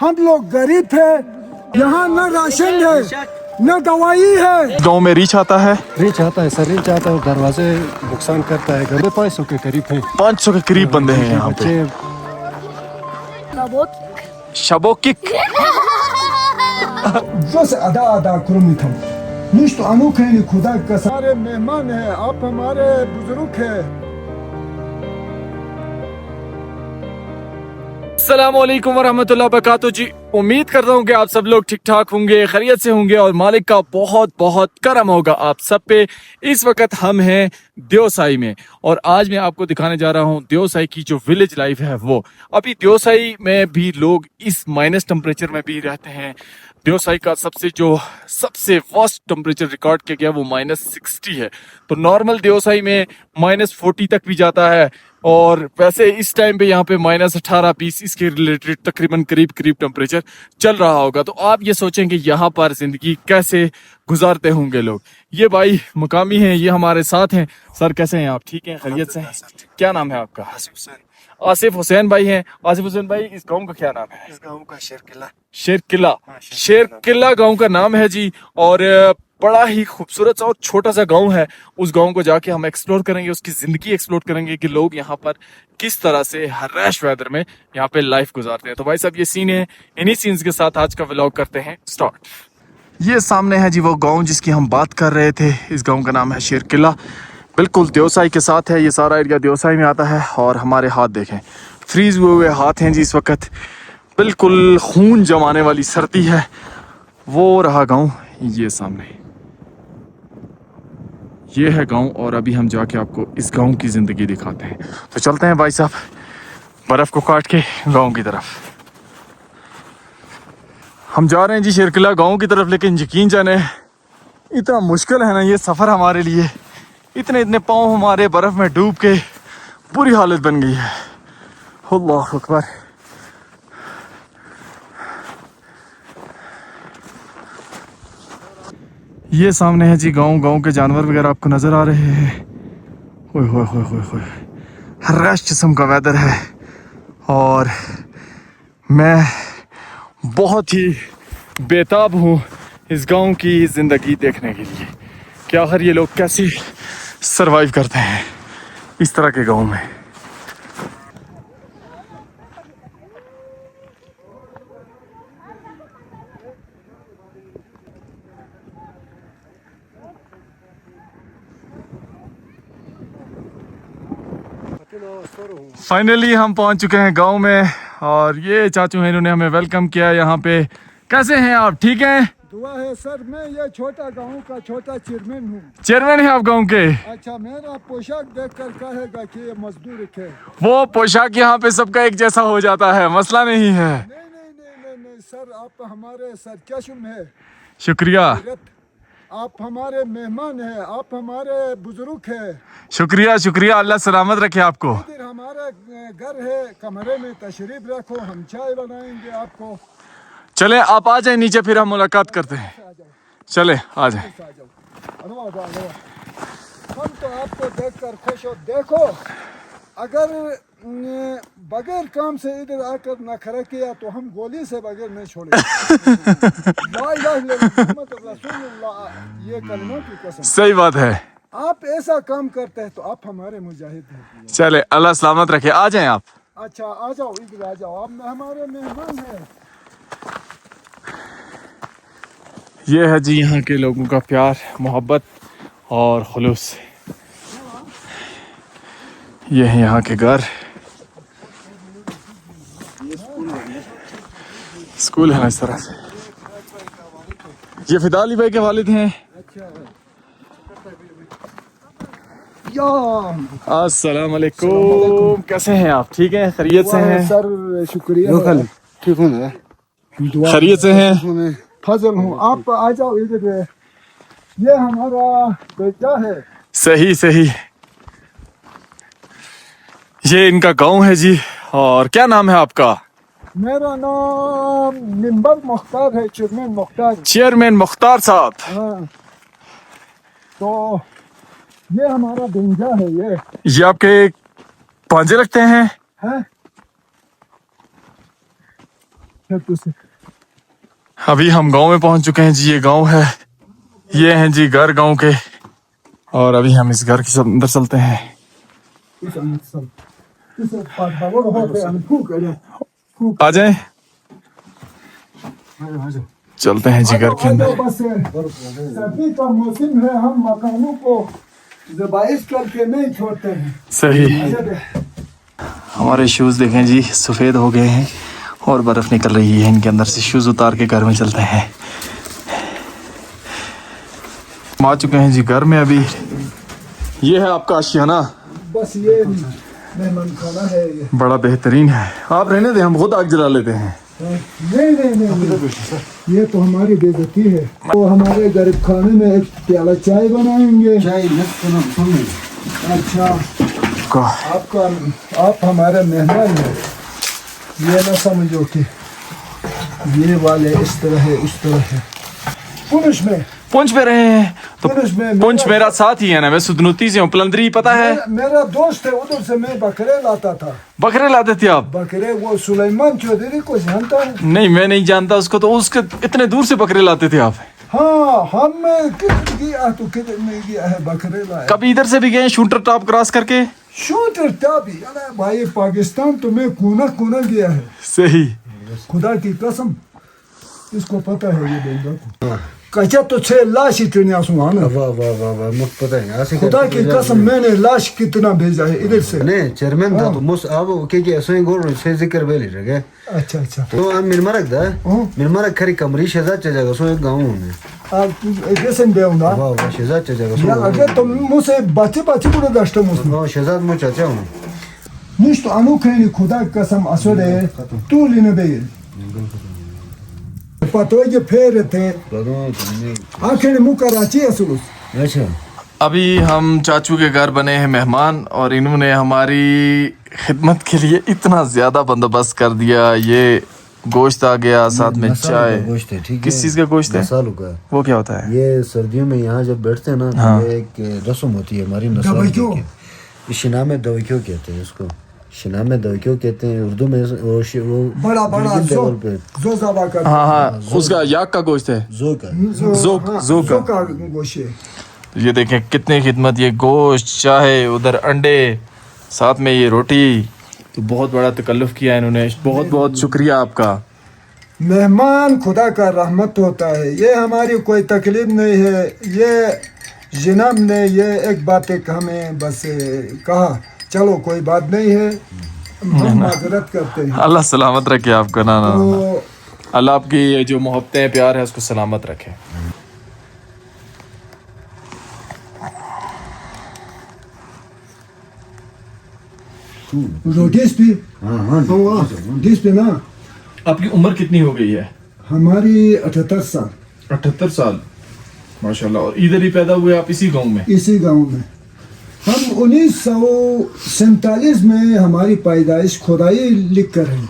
हम लोग गरीब थे, यहाँ न राशन है न दवाई है। गांव में रीच आता है, रीच आता है सर, रीच आता है और दरवाजे नुकसान करता है। घर में 500 के करीब है, 500 के करीब बंदे हैं यहाँ पे। शबोकिक बस अदा अदा करूँ थम नुश्त अनूख है खुदा का सारे मेहमान है, आप हमारे बुजुर्ग है। अस्सलामुअलैकुम वरहमतुल्लाहि वबरकातुहू जी। उम्मीद करता हूँ कि आप सब लोग ठीक ठाक होंगे, खैरियत से होंगे और मालिक का बहुत बहुत करम होगा आप सब पे। इस वक्त हम हैं देवसाई में और आज मैं आपको दिखाने जा रहा हूँ देवसाई की जो विलेज लाइफ है वो। अभी देवसाई में भी लोग इस माइनस टेम्परेचर में भी रहते हैं। देवसाई का सबसे वर्स्ट टेम्परेचर रिकॉर्ड किया गया वो -60 है। तो नॉर्मल देवसाई में -40 तक भी जाता है और वैसे इस टाइम पे यहाँ पे -18 20 इसके रिलेटेड तकरीबन करीब टेम्परेचर चल रहा होगा। तो आप ये सोचेंगे यहाँ पर जिंदगी कैसे गुजारते होंगे लोग। ये भाई मुकामी हैं, ये हमारे साथ हैं। सर कैसे हैं आप? ठीक हैं, खैरियत से हैं? क्या नाम है आपका? आसिफ हुसैन भाई हैं। आसिफ हुसैन भाई, इस गांव का क्या नाम है? इस गांव का शेरकिला। शेरकिला, शेरकिला गांव का नाम है जी। और बड़ा ही खूबसूरत सा और छोटा सा गांव है। उस गांव को जाके हम एक्सप्लोर करेंगे, उसकी जिंदगी एक्सप्लोर करेंगे कि लोग यहाँ पर किस तरह से हरैश वेदर में यहाँ पे लाइफ गुजारते हैं। तो भाई साहब ये सीन है, इन्हीं सीन्स के साथ आज का व्लॉग करते हैं स्टार्ट। ये सामने है जी वो गांव जिसकी हम बात कर रहे थे। इस गांव का नाम है शेरकिला, बिल्कुल देवसाई के साथ है। ये सारा एरिया देवसाई में आता है और हमारे हाथ देखें, फ्रीज हुए हाथ हैं जी इस वक्त। बिल्कुल खून जमाने वाली सर्दी है। वो रहा गांव, ये सामने ये है गांव और अभी हम जाके आपको इस गांव की जिंदगी दिखाते हैं। तो चलते हैं भाई साहब बर्फ को काट के गांव की तरफ। हम जा रहे हैं जी शेरकिला गांव की तरफ, लेकिन यकीन जाने इतना मुश्किल है ना ये सफर हमारे लिए। इतने पाँव हमारे बर्फ में डूब के बुरी हालत बन गई है। अल्लाह अकबर। ये सामने है जी गांव के जानवर वगैरह आपको नजर आ रहे हैं। ओए होए होए होए होए, हर्राश किस्म का वेदर है और मैं बहुत ही बेताब हूँ इस गांव की जिंदगी देखने के लिए कि आखिर ये लोग कैसे सरवाइव करते हैं इस तरह के गांव में। फाइनली हम पहुंच चुके हैं गांव में और ये चाचू हैं, इन्होंने हमें वेलकम किया यहाँ पे। कैसे हैं आप? ठीक हैं? दुआ है सर, मैं ये छोटा गांव का छोटा चेयरमैन हूँ। चेयरमैन हैं आप गांव के? अच्छा, मेरा पोशाक देखकर कहेगा कि ये मजदूर है। वो पोशाक यहाँ पे सबका एक जैसा हो जाता है, मसला नहीं है। नहीं सर, आप हमारे सरकशम है। शुक्रिया, आप हमारे मेहमान हैं, आप हमारे बुजुर्ग हैं। शुक्रिया शुक्रिया, अल्लाह सलामत रखे आपको। इधर हमारा घर है, कमरे में तशरीफ रखो, हम चाय बनाएंगे आपको। चले आप आ जाए नीचे, फिर हम मुलाकात करते हैं। चले आ जाए। हम तो आपको देखकर खुश हो। देखो, अगर बगैर काम से इधर आकर नखरा किया तो हम गोली से बगैर नहीं छोड़ेंगे। ये कलमा की कसम। सही बात है। आप ऐसा काम करते हैं तो आप हमारे मुजाहिद हैं। चले, अल्लाह सलामत रखे, आ जाएं आप। अच्छा आ जाओ, इधर आ जाओ, आप हमारे मेहमान हैं। ये है जी यहाँ के लोगों का प्यार, मोहब्बत और खुलूस। ये है यहाँ के घर, स्कूल है ना इस तरह से। ये फिदा अली भाई के वालिद हैं। अस्सलाम वालेकुम, कैसे हैं आप? ठीक हैं, खैरियत से हैं? सर शुक्रिया, ठीक हूँ ना, खैरियत से हैं? फजल हूँ। आप आ जाओ इधर, ये हमारा बेटा है। सही सही, ये इनका गांव है जी। और क्या नाम है आपका? मेरा नाम मिंबर मुख्तार है, चेयरमैन मुख्तार। चेयरमैन मुख्तार साहब। हाँ, तो ये हमारा बेंजा है। ये आपके भांजे लगते हैं? हैं? अभी हम गांव में पहुंच चुके हैं जी। ये गांव है, ये हैं जी घर गांव के। और अभी हम इस घर के अंदर चलते हैं। आ जाएं, चलते हैं जी घर के अंदर। सर्दी का मौसम है, हम मकानों को ज़बाइश करके नहीं छोड़ते हैं। सही। हमारे शूज देखें जी, सफेद हो गए हैं और बर्फ निकल रही है इनके अंदर से। शूज उतार के घर में चलते हैं। हम आ चुके हैं जी घर में अभी। ये है आपका आशियाना, बस ये मेहमान खाना है ये। बड़ा बेहतरीन है। आप रहने दें, हम खुद आग जला लेते हैं। नहीं, ये तो हमारी बेइज्जती है। तो हमारे गरीब खाने में एक प्याला चाय बनाएंगे। चाय अच्छा, आप हमारे मेहमान हैं। ये ना समझो कि ये वाले इस तरह है उस तरह है। पुंछ पे रहे हैं तो पुंछ पुंछ मेरा साथ ही है ना। मैं सुदनूती से हूँ, पलंदरी पता है। मेरा दोस्त है, उधर से मैं बकरे लाता था। बकरे लाते थे आप? बकरे वो सुलेमान चौधरी को जानता है? नहीं, मैं नहीं जानता उसको। तो उसके इतने दूर से बकरे लाते थे आप? हाँ, हम किधर गया तो किधर नहीं गया है, बकरे लाए। कभी इधर से भी गए शूटर टॉप क्रॉस करके? शूटर टॉप ही, अरे भाई पाकिस्तान तो मैं कोना कोना गया है। सही, खुदा की कसम, इसको पता है ये बंदा को। कचा तो 6 लाश इतने आसमान है। वाह वाह वाह वाह, मुझे पता है। खुदा की कसम, मैंने लाश कितना भेजा है इधर से। नहीं चेयरमैन था तो मुझ अब के ऐसे गोल से जिक्र बेली रहे। अच्छा अच्छा, तो हम मिलमरक दा मिलमरक खरी कमरी शहजाद चलेगा सो एक गांव में। आप कैसे बेउना? वाह वाह, शहजाद चलेगा या सो। अगर तुम मुझसे बच्चे पूरे दस्ट मुझसे। वाह, शहजाद मो चाचा हूं। निश्चित अनोखे खुदा की कसम असोदे तू लेने बे। पतो ये फेर थे आखिर मुकराची असुस। अच्छा, अभी हम चाचू के घर बने हैं मेहमान और इन्होंने हमारी खिदमत के लिए इतना ज्यादा बंदोबस्त कर दिया। ये गोश्त आ गया, साथ में चाय। गोश्त है, ठीक है। किस चीज का गोश्त है? मसालों का। वो क्या होता है? ये सर्दियों में यहाँ जब बैठते हैं ना तो हाँ। ये एक रस्म होती है हमारी नस्ल की। शिना में दवक्यों कहते हैं इसको। शिना में दवक्यों कहते हैं उर्दू में। वो बड़ा बड़ा जो ज़बा कर। हाँ हाँ, उसका याक का गोश्त है। जो का जोक का गोश्त है। ये देखें कितनी खिदमत। ये गोश्त, चाय, उधर अंडे, साथ में ये रोटी। तो बहुत बड़ा तकल्लुफ़ किया इन्होंने। बहुत बहुत शुक्रिया आपका। मेहमान खुदा का रहमत होता है। ये हमारी कोई तकलीफ नहीं है। ये जनाब ने ये एक बात हमें बस कहा, चलो कोई बात नहीं है, हम माजरत करते हैं। अल्लाह सलामत रखे आपको। ना ना, तो अल्लाह आपकी ये जो मोहब्बतें प्यार है उसको सलामत रखे। रोटीज भी डिश पे ना। आपकी उम्र कितनी हो गई है? हमारी 78 साल। 78 साल, माशाल्लाह। और इधर ही पैदा हुए आप, इसी गांव में? इसी गांव में। हम 1947 में हमारी पैदाइश खुदाई लिख कर है।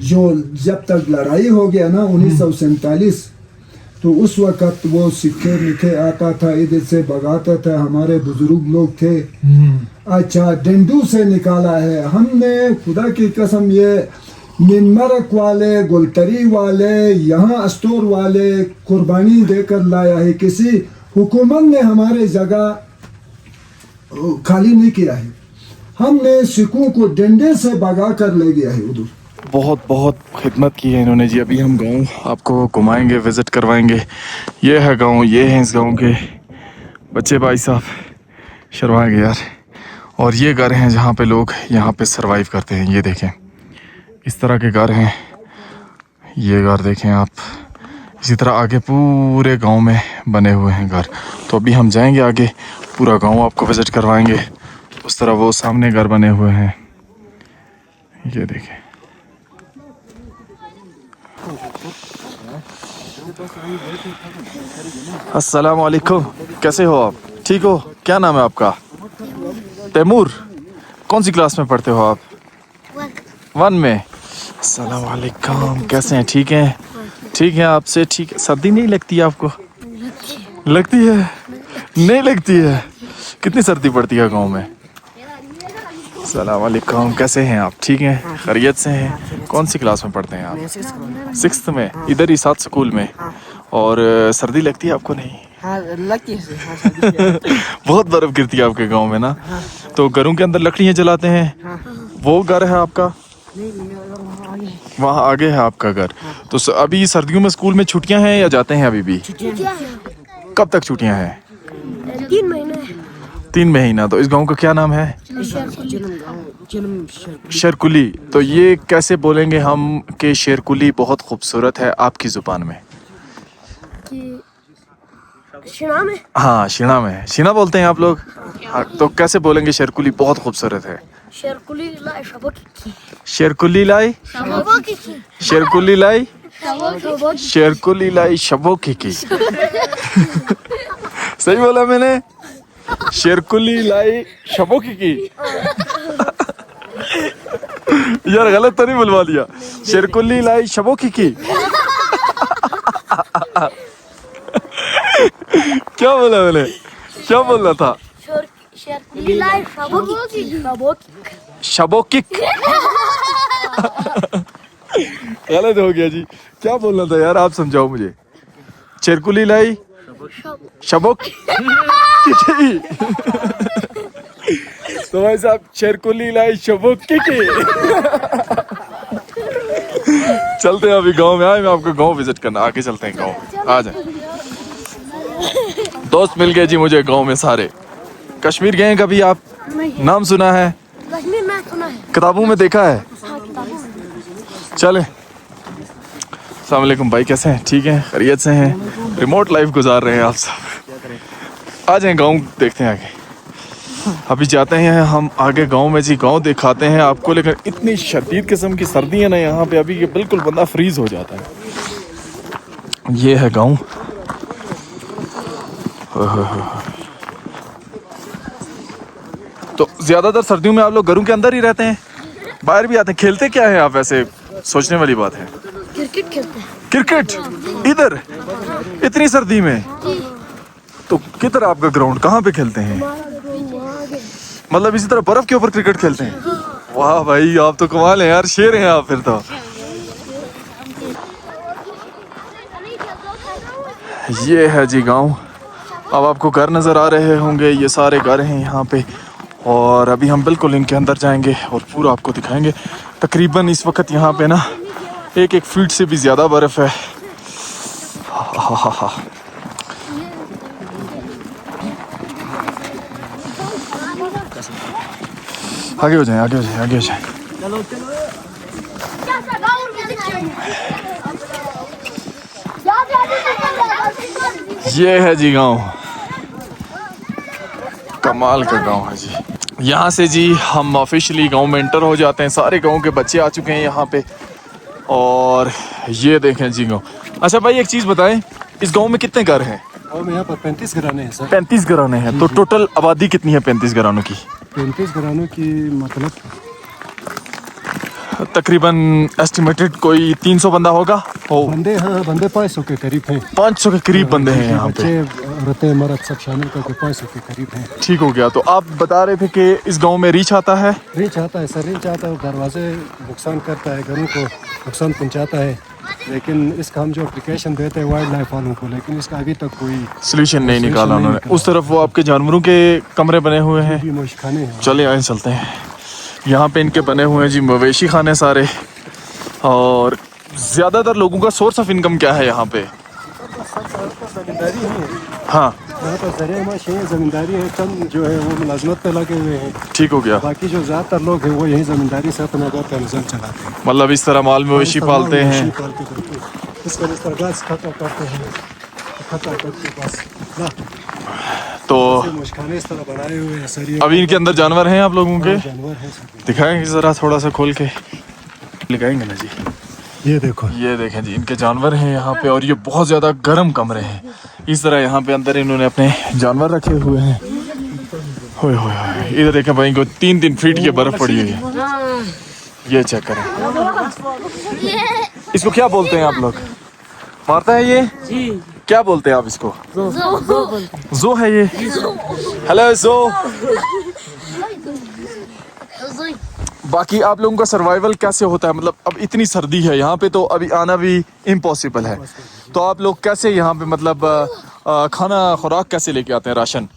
जो जब तक लड़ाई हो गया ना 1947, तो उस वक़्त वो सिक्के लिखे आता था, इधर से भगाता था। हमारे बुजुर्ग लोग थे। अच्छा, डंडू से निकाला है हमने। खुदा की कसम, ये निमरक वाले, गुलतरी वाले, यहाँ अस्टोर वाले कुर्बानी देकर लाया है। किसी हुकूमत ने हमारे जगह खाली नहीं किया है। हमने सिखों को डंडे से भगा कर ले गया है उधर। बहुत बहुत खिदमत की है इन्होंने जी। अभी हम गांव आपको घुमाएंगे, विज़िट करवाएंगे। ये है गांव, ये हैं इस गांव के बच्चे। भाई साहब शर्माएंगे यार। और ये घर हैं जहाँ पे लोग यहाँ पे सरवाइव करते हैं। ये देखें, इस तरह के घर हैं। ये घर देखें आप। इसी तरह आगे पूरे गांव में बने हुए हैं घर। तो अभी हम जाएंगे आगे, पूरा गांव आपको विज़िट करवाएंगे। उस तरह वो सामने घर बने हुए हैं। ये देखें। अस्सलाम वालेकुम, कैसे हो आप? ठीक हो? क्या नाम है आपका? तैमूर। कौन सी क्लास में पढ़ते हो आप? 1 में। अस्सलाम वालेकुम, कैसे हैं? ठीक हैं? ठीक है आपसे? ठीक है। सर्दी नहीं लगती आपको? लगती है? नहीं लगती है? कितनी सर्दी पड़ती है गांव में? सलाम अलैकुम, कैसे हैं आप? ठीक हैं, खैरियत से हैं? कौन सी क्लास में पढ़ते हैं आप? 6th में, इधर ही साथ स्कूल में। और सर्दी लगती है आपको? नहीं हाँ लगती है। हाँ, शादी है। बहुत बर्फ गिरती है आपके गांव में ना। तो घरों के अंदर लकड़ियां जलाते हैं। वो घर है आपका? नहीं वहाँ आगे है। वहाँ आगे है आपका घर। तो अभी सर्दियों में स्कूल में छुट्टियां हैं या जाते हैं अभी भी? कब तक छुट्टियां हैं? 3 महीने 3 महीना। तो इस गांव का क्या नाम है? जन्म शेरकुली। तो ये कैसे बोलेंगे हम कि शेरकुली बहुत खूबसूरत है आपकी जुबान में? कि शिना में हाँ, शिना में है। शिना बोलते हैं आप लोग? हाँ, तो कैसे बोलेंगे शेरकुली बहुत खूबसूरत है? शेरकुली लाई शबकी शेरकुली लाई, शेरकुली लाई, शेरकुली लाई शबोकी की। सही बोला मैंने? शेरकुली लाई शबोकी की। यार गलत तो नहीं बुलवा दिया? शेरकुली लाई शबोकी की। क्या बोला मैंने? क्या बोलना था? शेरकुली लाई शबकी शबोकिक। गलत हो गया जी। क्या बोलना था यार, आप समझाओ मुझे। शेरकुली लाई शबोक। तो भाई साहब शेरकुली लाई शबोक की। चलते हैं अभी गांव में। आए मैं आपको गांव विजिट करना। आगे चलते हैं गांव। आ जाए। दोस्त मिल गए जी मुझे गांव में सारे। कश्मीर गए हैं कभी आप? नाम सुना है? कश्मीर में सुना है। किताबों में देखा है? हाँ किताबों में। चले। अस्सलाम वालेकुम भाई, कैसे हैं? ठीक हैं, खैरियत से हैं? रिमोट लाइफ गुजार रहे हैं आप सब। आ जाएं गांव, देखते हैं आगे। अभी जाते हैं हम आगे गांव में जी। गांव दिखाते हैं आपको। लेकिन इतनी शदीद किस्म की सर्दी है ना यहाँ पे अभी कि बिल्कुल बंदा फ्रीज हो जाता है। ये है गांव। तो ज्यादातर सर्दियों में आप लोग घरों के अंदर ही रहते हैं? बाहर भी आते हैं? खेलते क्या है आप? ऐसे सोचने वाली बात है। क्रिकेट खेलते हैं। क्रिकेट इधर इतनी सर्दी में? तो किधर आपका ग्राउंड? कहाँ पे खेलते हैं? मतलब इसी तरह बर्फ के ऊपर क्रिकेट खेलते हैं? वाह भाई, आप तो कमाल है यार, शेर हैं आप फिर तो। ये है जी गांव। अब आपको घर नज़र आ रहे होंगे, ये सारे घर हैं यहाँ पे। और अभी हम बिल्कुल इनके अंदर जाएंगे और पूरा आपको दिखाएंगे। तकरीबन इस वक्त यहाँ पे ना 1 फीट से भी ज़्यादा बर्फ़ है। आगे हो जाए, आगे हो जाए, आगे हो जाए। ये है जी गांव। कमाल का गांव है जी। यहाँ से जी हम ऑफिशियली गांव में एंटर हो जाते हैं। सारे गांव के बच्चे आ चुके हैं यहाँ पे। और ये देखें जी गांव। अच्छा भाई एक चीज़ बताएं, इस गांव में कितने घर हैं? और यहाँ पर 35 घराने हैं सर। 35 घराने हैं। तो टोटल आबादी कितनी है 35 घरानों की? 35 घरानों की मतलब तकरीबन एस्टिमेटेड कोई 300 बंदा होगा। बंदे, हाँ बंदे 500 के करीब हैं। 500 के करीब बंदे हैं यहाँ पे। बच्चे, औरतें, मर्द सब शामिल करके 500 के करीब हैं। ठीक हो गया। तो आप बता रहे थे कि इस गांव में रीछ आता है? रीछ आता है सर, रीछ आता है, दरवाजे नुकसान करता है, घरों को नुकसान पहुँचाता है। लेकिन इसका हम जो एप्लीकेशन देते हैं वाइल्ड लाइफ वालों को, लेकिन इसका अभी तक कोई सोल्यूशन नहीं निकाला उन्होंने। उस तरफ वो आपके जानवरों के कमरे बने हुए हैं। भी मोश खाने हैं। चले आए चलते हैं। यहाँ पे इनके बने हुए हैं जी मवेशी खाने सारे। और ज़्यादातर लोगों का सोर्स ऑफ इनकम क्या है यहाँ पे? जमींदारी है हाँ यहाँ पर, ज़रिया माशी है, ज़मींदारी है। चंद जो है वो मुलाजमत पे लगे हुए हैं। ठीक हो गया। बाकी जो ज़्यादातर लोग हैं वो यही ज़मींदारी से अपना घर का निज़ाम चलाते हैं। मतलब इस तरह माल मवेशी पालते हैं। इसका इस तरह घास खत्म करते हैं, खत्म करके बस ना तो मुश्काने इस तरह बनाए हुए हैं सर। ये अभी इनके अंदर जानवर हैं आप लोगों के? जानवर हैं सर। दिखाएंगे ज़रा थोड़ा सा खोल के दिखाएंगे ना जी। ये देखो, ये देखें जी इनके जानवर हैं यहाँ पे। और ये बहुत ज़्यादा गर्म कमरे हैं। इस तरह यहाँ पे अंदर इन्होंने अपने जानवर रखे हुए हैं। होय होय होय। इधर देखें भाई, इनको 3-3 फीट की बर्फ पड़ी हुई है। ये चेक करें। इसको क्या बोलते हैं आप लोग? मारता है ये? क्या बोलते हैं आप इसको? जो है ये। हेलो जो। बाकी आप लोगों का सर्वाइवल कैसे होता है, मतलब अब इतनी सर्दी है यहाँ पे तो अभी आना भी इम्पॉसिबल है, तो आप लोग कैसे यहाँ पे मतलब खाना खुराक कैसे लेके आते हैं, राशन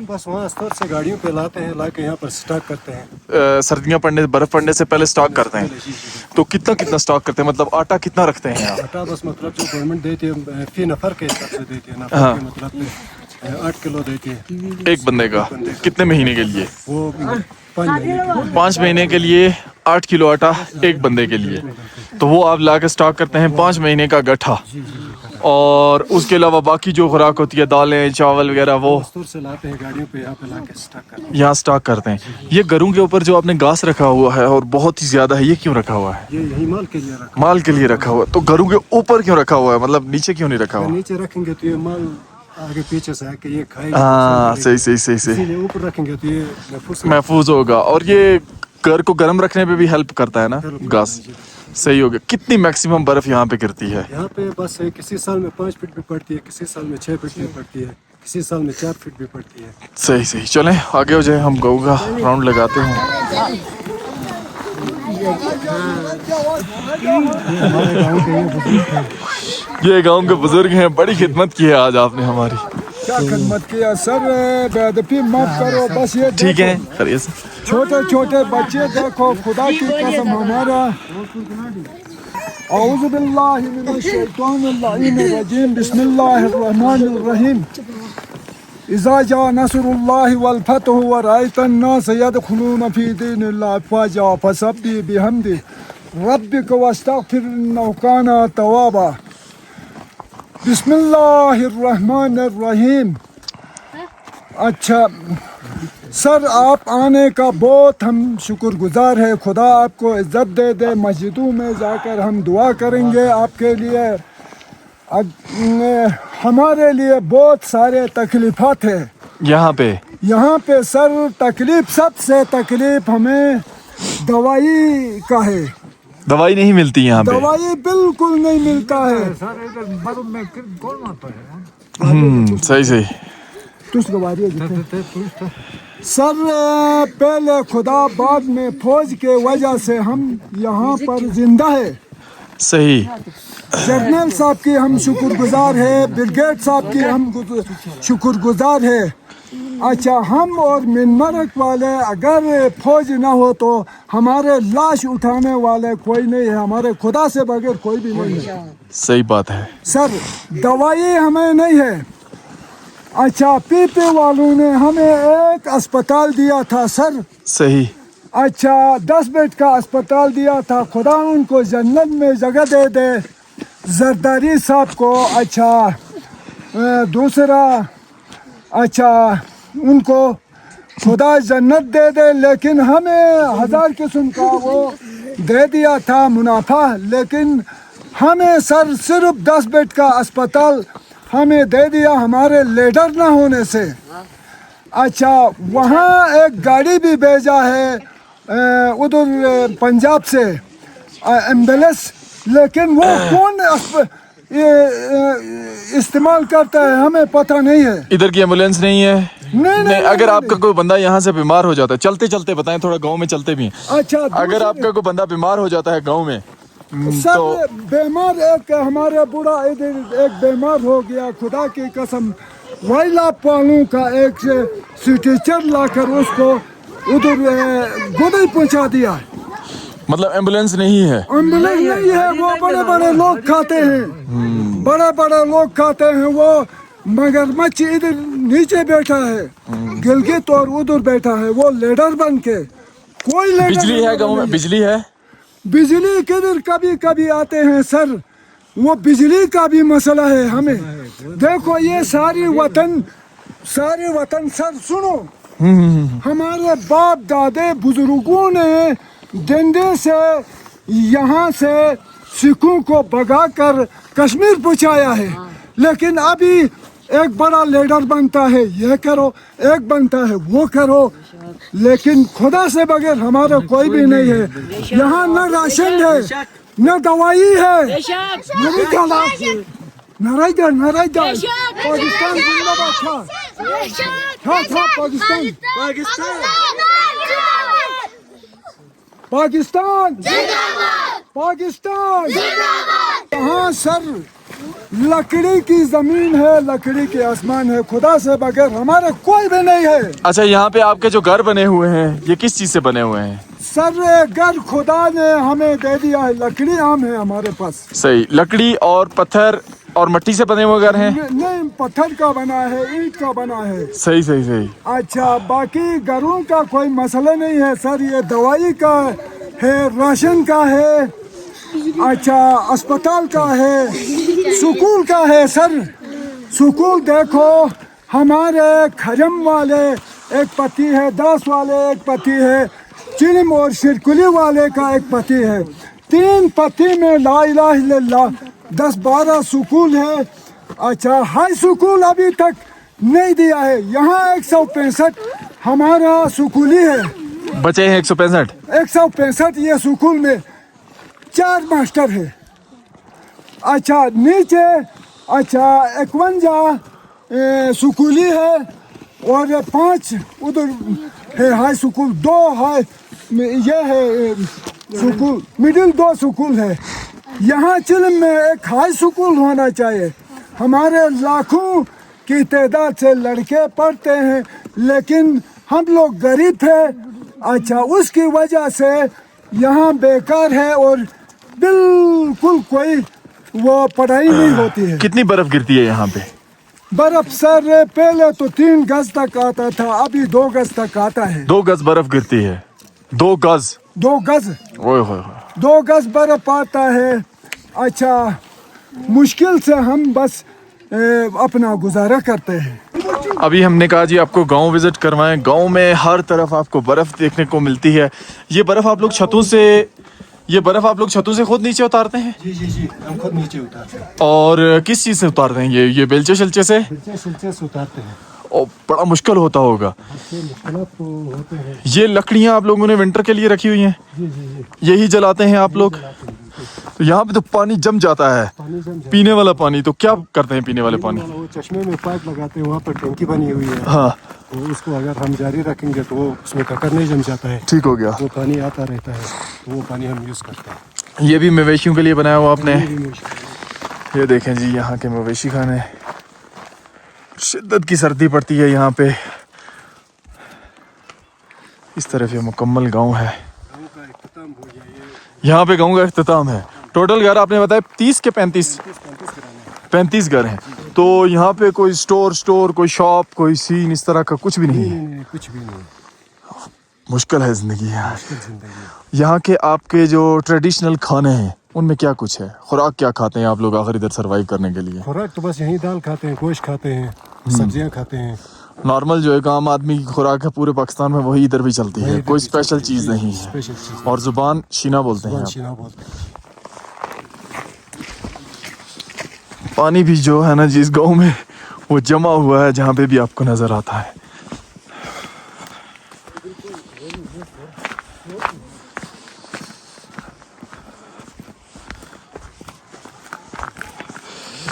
बस वहाँ स्टोर से गाड़ियों पे लाते हैं, ला के यहाँ पर स्टॉक करते हैं। सर्दियाँ पड़ने बर्फ पड़ने से पहले स्टॉक करते हैं, तो कितना कितना स्टॉक करते हैं, मतलब आटा कितना रखते हैं यहाँ? आटा बस मतलब जो गवर्नमेंट देती है फी नफर के हिसाब से देती है, नफर हाँ। के मतलब 8 किलो देती है एक बंदे का कितने महीने के लिए? वो 5 महीने 5 महीने के लिए 8 किलो आटा एक बंदे के लिए, तो वो आप ला के स्टॉक करते हैं 5 महीने का गट्ठा, और उसके अलावा बाकी जो खुराक होती है दालें चावल वगैरह वो स्टोर से लाते हैं गाड़ियों पे, यहाँ पे ला के स्टॉक करते हैं। यहाँ स्टॉक करते हैं। ये घरों के ऊपर जो आपने घास रखा हुआ है और बहुत ही ज्यादा है, ये क्यों रखा हुआ है? ये यही माल के लिए रखा माल के लिए रखा हुआ है, तो घरों के ऊपर क्यों रखा हुआ है, मतलब नीचे क्यों नहीं रखा है। हुआ? नीचे रखेंगे तो ये माल आगे पीछे से आके ये खाएगा, हाँ सही सही सही सही, इसीलिए ऊपर रखेंगे तो ये महफूज होगा, और ये घर को गर्म रखने पे भी हेल्प करता है ना घास। सही हो गया। कितनी मैक्सिमम बर्फ यहाँ पे गिरती है? यहाँ पे बस किसी साल में 5 फीट भी पड़ती है, किसी साल में 6 फीट भी पड़ती है, किसी साल में 4 फीट भी पड़ती है। सही सही, चलें आगे हो जाए, हम गऊ का राउंड लगाते हैं। ये गांव के बुजुर्ग हैं, बड़ी खिदमत की है आज आपने हमारी। क्या खिदमत किया सर, बेअदबी मत करो, बस ये ठीक है, करिए सर। छोटे छोटे बच्चे देखो, खुदा की कसम हमारा औज़ु बिल्लाहि मिनश शैतानिर रजीम, बिस्मिल्लाहिर रहमानिर रहीम। इज़ा जा नस्रुल्लाहि वल फतहु व रअयतन नास यदखुलून फी दीनिल्लाहि अफ़वाजा फसब्बिह बिहम्दि रब्बिका वस्तगफिर इन्नहु काना तव्वाबा। बिस्मिल्लाहिर रहमानिर रहीम। अच्छा सर, आप आने का बहुत हम शुक्रगुजार है, खुदा आपको इज्जत दे दे। मस्जिदों में जाकर हम दुआ करेंगे आपके लिए। हमारे लिए बहुत सारे तकलीफ़ात है यहाँ पे सर। तकलीफ, सबसे तकलीफ हमें दवाई का है। दवाई नहीं मिलती यहाँ पे? दवाई बिल्कुल नहीं मिलता है। सही सही। सर पहले खुदा बाद में फौज के वजह से हम यहाँ पर जिंदा है। सही। जनरल साहब की हम शुक्रगुजार है, ब्रिगेड साहब की हम शुक्रगुजार है। अच्छा, हम और मिनमरक वाले अगर फौज ना हो तो हमारे लाश उठाने वाले कोई नहीं है, हमारे खुदा से बगैर कोई भी नहीं है। सही बात है सर। दवाई हमें नहीं है। अच्छा, पीपे वालों ने हमें एक अस्पताल दिया था सर। सही। अच्छा, 10 बेड का अस्पताल दिया था, खुदा उनको जन्नत में जगह दे दे। जरदारी साहब को अच्छा दूसरा, अच्छा उनको खुदा जन्नत दे दे, लेकिन हमें 1000 किस्म का वो दे दिया था मुनाफा, लेकिन हमें सर सिर्फ 10 बेड का अस्पताल हमें दे दिया हमारे लीडर ना होने से। अच्छा, वहाँ एक गाड़ी भी भेजा है उधर पंजाब से एम्बुलेंस, लेकिन वो कौन इस्तेमाल करता है हमें पता नहीं है। इधर की एम्बुलेंस नहीं है? नहीं। अगर आपका कोई बंदा यहाँ से बीमार हो जाता है, चलते चलते बताएं, थोड़ा गांव में चलते भी हैं। अच्छा, अगर आपका कोई बंदा बीमार हो जाता है गांव में, सर बीमार, एक हमारे बूढ़ा इधर एक बीमार हो गया, खुदा की कसम वाइला पालू का एक स्ट्रेचर लाकर उसको उधर गोदई पहुंचा दिया। मतलब एम्बुलेंस नहीं है? एम्बुलेंस नहीं है, वो बड़े बड़े लोग खाते हैं, बड़े बड़े लोग खाते हैं। वो मगरमच्छ इधर नीचे बैठा है, गिलगित और उधर बैठा है, वो लीडर बन के। कोई लीडर बिजली है गाँव में? बिजली है? बिजली किधर कभी कभी आते हैं सर, वो बिजली का भी मसला है हमें। देखो ये सारी वतन सर सुनो, हमारे बाप दादे बुजुर्गों ने डंडे से यहाँ से सिखों को भगाकर कश्मीर पहुँचाया है, लेकिन अभी एक बड़ा लीडर बनता है, ये करो, एक बनता है वो करो, लेकिन खुदा से बगैर हमारा कोई भी नहीं है। यहाँ न राशन है, न दवाई है, नारायण पाकिस्तान जिंदाबाद था पाकिस्तान। पाकिस्तान पाकिस्तान यहाँ सर लकड़ी की जमीन है, लकड़ी के आसमान है, खुदा से बगैर हमारा कोई भी नहीं है। अच्छा, यहाँ पे आपके जो घर बने हुए हैं ये किस चीज से बने हुए हैं? सर घर खुदा ने हमें दे दिया है, लकड़ी आम है हमारे पास। सही, लकड़ी और पत्थर और मिट्टी से बने हुए घर हैं? नहीं, पत्थर का बना है, ईंट का बना है। सही सही सही। अच्छा, बाकी घरों का कोई मसला नहीं है सर, ये दवाई का है, राशन का है, अच्छा अस्पताल का है, स्कूल का है सर। स्कूल देखो, हमारे खजम वाले एक पति है, दास वाले एक पति है, चिलम और शिरकुली वाले का एक पति है, 3 पति में ला इलाहा इल्लल्लाह 10-12 स्कूल है। अच्छा, हाई स्कूल अभी तक नहीं दिया है। यहाँ 165 हमारा स्कूली है, बचे हैं 165। 165 ये स्कूल में 4 मास्टर है। अच्छा नीचे अच्छा 51 स्कूली है और 5 उधर है हाई स्कूल, 2 है ये है स्कूल, मिडिल 2 स्कूल है। यहाँ चिल्म में एक हाई स्कूल होना चाहिए। हमारे लाखों की तादाद से लड़के पढ़ते हैं, लेकिन हम लोग गरीब है। अच्छा, उसकी वजह से यहाँ बेकार है और बिल्कुल कोई वो पढ़ाई नहीं होती है। कितनी बर्फ गिरती है यहाँ पे? बर्फ सर पहले तो 3 गज तक आता था, अभी 2 गज तक आता है। 2 गज बर्फ गिरती है? 2 गज? 2 गज, ओए होए। 2 गज बर्फ आता है। अच्छा, मुश्किल से हम बस अपना गुजारा करते हैं। अभी हमने कहा जी आपको गांव विजिट करवाएं। गांव में हर तरफ आपको बर्फ देखने को मिलती है। ये बर्फ आप लोग छतों से खुद नीचे उतारते हैं? जी, हम खुद नीचे उतारते हैं। और किस चीज से उतारते हैं? ये बेलचे शिलचे से? सिलचे से उतारते हैं। और बड़ा मुश्किल होता होगा। मुश्किलात तो होते हैं। ये लकड़ियां आप लोगों ने विंटर के लिए रखी हुई हैं? जी। यही जलाते हैं आप लोग? तो यहाँ पे तो पानी जम जाता है, पानी जम जाता पीने वाला पानी। तो क्या करते हैं पीने वाले पानी? है। वो चश्मे में पाइप लगाते हैं, वहाँ पर टंकी बनी हुई है। हाँ, तो उसको अगर हम जारी रखेंगे तो वो उसमें ककर नहीं जम जाता है, ठीक हो गया। वो पानी आता रहता है, तो वो पानी हम यूज़ करते हैं। ये भी मवेशियों के लिए बनाया हुआ आपने? ये देखें जी, यहाँ के मवेशी खाने। शिद्दत की सर्दी पड़ती है यहाँ पे। इस तरफ ये मुकम्मल गांव है। यहाँ पे गांव का इख्तिताम है। टोटल घर आपने बताया 30 के 35 घर हैं। तो यहाँ पे कोई स्टोर कोई शॉप कोई सीन इस तरह का कुछ भी नहीं है? नहीं, कुछ भी नहीं। मुश्किल है जिंदगी यहाँ। मुश्किल जिंदगी। यहाँ के आपके जो ट्रेडिशनल खाने हैं उनमें क्या कुछ है? खुराक क्या खाते हैं आप लोग आखिर इधर सरवाइव करने के लिए? खुराक तो बस यही दाल खाते हैं, गोश्त खाते हैं, सब्जियां खाते हैं। नॉर्मल जो एक आम आदमी की खुराक है पूरे पाकिस्तान में, वही इधर भी चलती है। कोई स्पेशल चीज़ नहीं है। स्पेशल चीज़ और जुबान शीना बोलते हैं आप। शीना बोलते हैं। पानी भी जो है ना जिस गांव में वो जमा हुआ है, जहाँ पे भी आपको नजर आता है।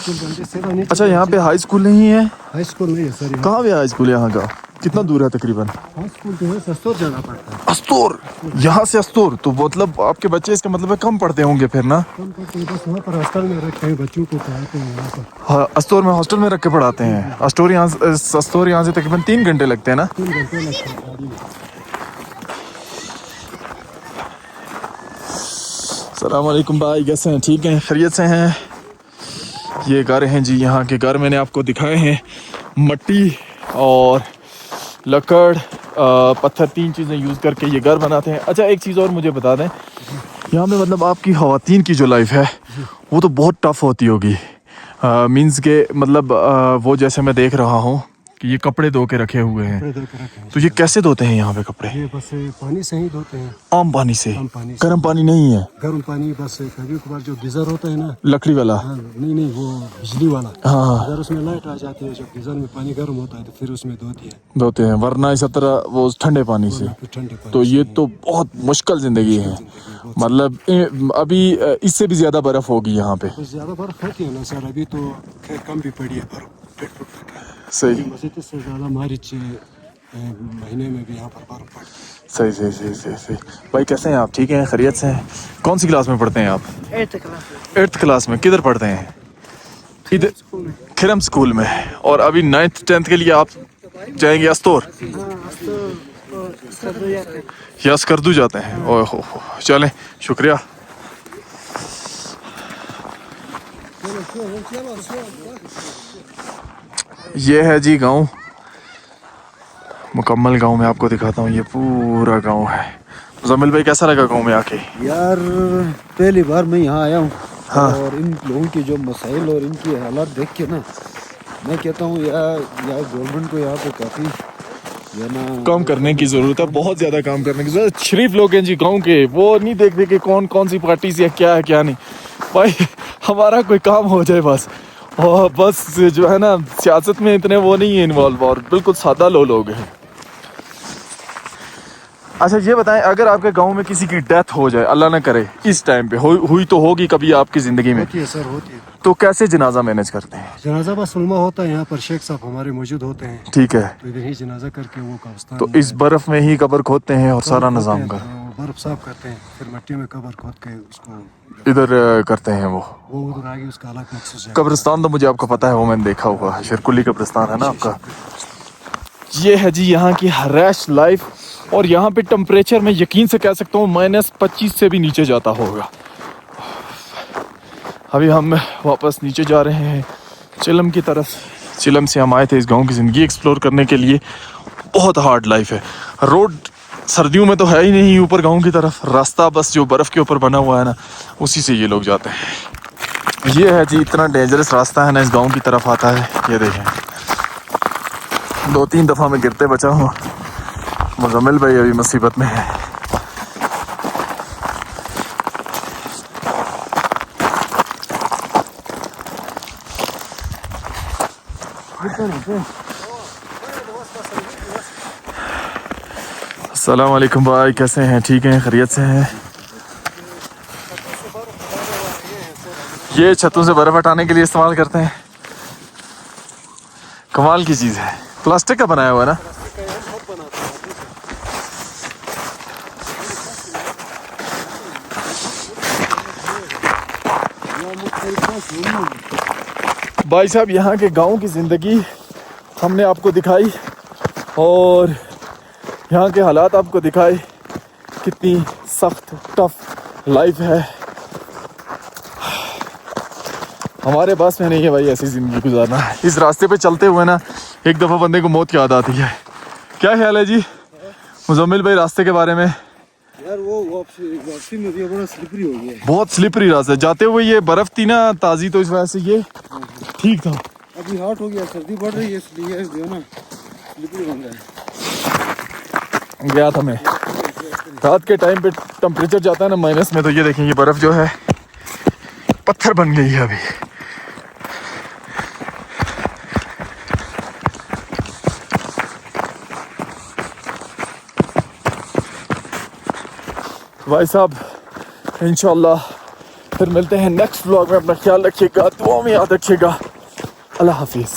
अच्छा, यहाँ पे हाई स्कूल नहीं है? हाई स्कूल नहीं है सर। कहाँ पे हाई स्कूल यहाँ का? कितना दूर है तकरीबन? हाई स्कूल जो है सस्तोर जाना पड़ता है। अस्तोर? यहाँ से अस्तोर? तो मतलब आपके बच्चे इसका मतलब है कम पढ़ते होंगे फिर ना? कम करते हैं, बस वहाँ पर हॉस्टल में रखते हैं, बच्चों को पढ़ाते हैं यहाँ पर। हाँ, अस्तोर में हॉस्टल में रख के पढ़ाते हैं। अस्तोर यहाँ से तकरीबन 3 घंटे लगते हैं ना? 3 घंटे लगते हैं गाड़ी में। अस्सलाम वालेकुम भाई, कैसे हैं? ठीक हैं? खैरियत से हैं? ये घर हैं जी, यहाँ के घर मैंने आपको दिखाए हैं। मट्टी और लकड़ पत्थर 3 चीज़ें यूज़ करके ये घर बनाते हैं। अच्छा, एक चीज़ और मुझे बता दें, यहाँ पे मतलब आपकी ख़वातीन की जो लाइफ है वो तो बहुत टफ होती होगी। मीन्स के मतलब वो जैसे मैं देख रहा हूँ कि ये कपड़े धो के रखे हुए हैं। तो ये कैसे धोते हैं यहाँ पे कपड़े? ये बस पानी से ही धोते हैं। आम पानी से? आम पानी से। गर्म पानी नहीं है? गर्म पानी बस कभी कभार जो गीजर होता है ना, लकड़ी वाला? हाँ, नहीं वो बिजली वाला। हाँ, अगर उसमें लाइट आ जाती है, जब गीजर में पानी गर्म होता है तो फिर उसमें धोते हैं, वरना इस तरह वो ठंडे पानी से। ठंडे पानी। तो ये तो बहुत मुश्किल जिंदगी है। मतलब अभी इससे भी ज्यादा बर्फ होगी यहाँ पे? ज्यादा बर्फ होती है ना सर, अभी तो खैर कम भी पड़ी है बर्फ। सही। मस्जिद से ज़्यादा मारिच महीने में भी यहाँ पर बर्फ पड़ती है। सही सही सही सही सही। भाई कैसे हैं आप? ठीक हैं, खैरियत से हैं? कौन सी क्लास में पढ़ते हैं आप? 8th क्लास 8th क्लास में। किधर पढ़ते हैं? इधर स्कूल में। खिरम स्कूल में। और अभी 9th 10th के लिए आप जाएंगे अस्तोर हाँ तो सब जाते हैं। या स्कर्दू जाते हैं? ओह हो, चलें, शुक्रिया। ये है जी गांव, मुकम्मल गांव में आपको दिखाता हूँ। ये पूरा गांव है। मुजम्मिल भाई कैसा लगा गांव में आके? यार पहली बार मैं यहाँ आया हूँ। हाँ। और इन लोगों की जो मसाइल और इनकी हालात देख के ना मैं कहता हूँ यार गवर्नमेंट को यहाँ पे काफ़ी काम करने की जरूरत है, बहुत ज्यादा काम करने की जरूरत है। शरीफ लोग हैं जी गांव के, वो नहीं देखते कि कौन कौन सी पार्टी से क्या है क्या नहीं। भाई हमारा कोई काम हो जाए बस। और बस जो है ना, सियासत में इतने वो नहीं है इन्वॉल्व, और बिल्कुल सादा लोग हैं। अच्छा ये बताएं, अगर आपके गांव में किसी की डेथ हो जाए, अल्लाह ना करे, इस टाइम पे हुई तो होगी कभी आपकी जिंदगी में, होती है सर, होती है। तो कैसे जनाजा मैनेज करते हैं? जनाजा बस उल्मा होता है, यहाँ पर शेख साहब हमारे मौजूद होते हैं, ठीक है, तो इधर ही जनाजा करके वो कब्रिस्तान तो इस बर्फ में ही कब्र खोदते हैं और सारा निजाम कर बर्फ साफ करते हैं, फिर मिट्टी में कब्र खोद के उसको इधर करते हैं। वो उधर आगे उसका अलग मखसूस है। कब्रिस्तान तो मुझे आपको पता है, वो मैंने देखा हुआ है, शिरकुली कब्रिस्तान है ना आपका। ये है जी यहाँ की हरैश लाइफ। और यहाँ पे टेम्परेचर मैं यकीन से कह सकता हूँ -25 से भी नीचे जाता होगा। अभी हम वापस नीचे जा रहे हैं चिलम की तरफ। चिलम से हम आए थे इस गांव की ज़िंदगी एक्सप्लोर करने के लिए। बहुत हार्ड लाइफ है। रोड सर्दियों में तो है ही नहीं ऊपर गांव की तरफ, रास्ता बस जो बर्फ़ के ऊपर बना हुआ है ना, उसी से ये लोग जाते हैं। ये है जी, इतना डेंजरस रास्ता है ना इस गांव की तरफ आता है। ये देखें, 2-3 दफ़ा मैं गिरते बचा हूँ। मुजम्मिल भाई अभी मुसीबत में है। अस्सलाम वालेकुम भाई, कैसे हैं? ठीक हैं, खैरियत से हैं? ये छतों से बर्फ हटाने के लिए इस्तेमाल करते हैं। कमाल की चीज़ है, प्लास्टिक का बनाया हुआ है ना। भाई साहब यहाँ के गांव की ज़िंदगी हमने आपको दिखाई और यहाँ के हालात आपको दिखाए, कितनी सख्त टफ लाइफ है। हमारे पास में नहीं है भाई ऐसी ज़िंदगी गुजारना। इस रास्ते पे चलते हुए ना एक दफ़ा बंदे को मौत याद आती है। क्या ख्याल है जी मुजम्मिल भाई रास्ते के बारे में? यार वो वापसी में भी बड़ा स्लिपरी हो गया है। बहुत स्लिपरी रास्ता। जाते हुए ये बर्फ़ थी ना ताज़ी, तो इस वजह से ये ठीक था। अभी हॉट हो गया, सर्दी बढ़ रही है, इसलिए जो है ना स्लिपरी बन गया है। गया था मैं रात के टाइम पे, टेम्परेचर जाता है ना माइनस में, तो ये देखें ये बर्फ़ जो है पत्थर बन गई है अभी। भाई साहब इंशाल्लाह फिर मिलते हैं नेक्स्ट व्लॉग में। अपना ख्याल रखिएगा, दुआ में याद रखिएगा। अल्लाह हाफिज़।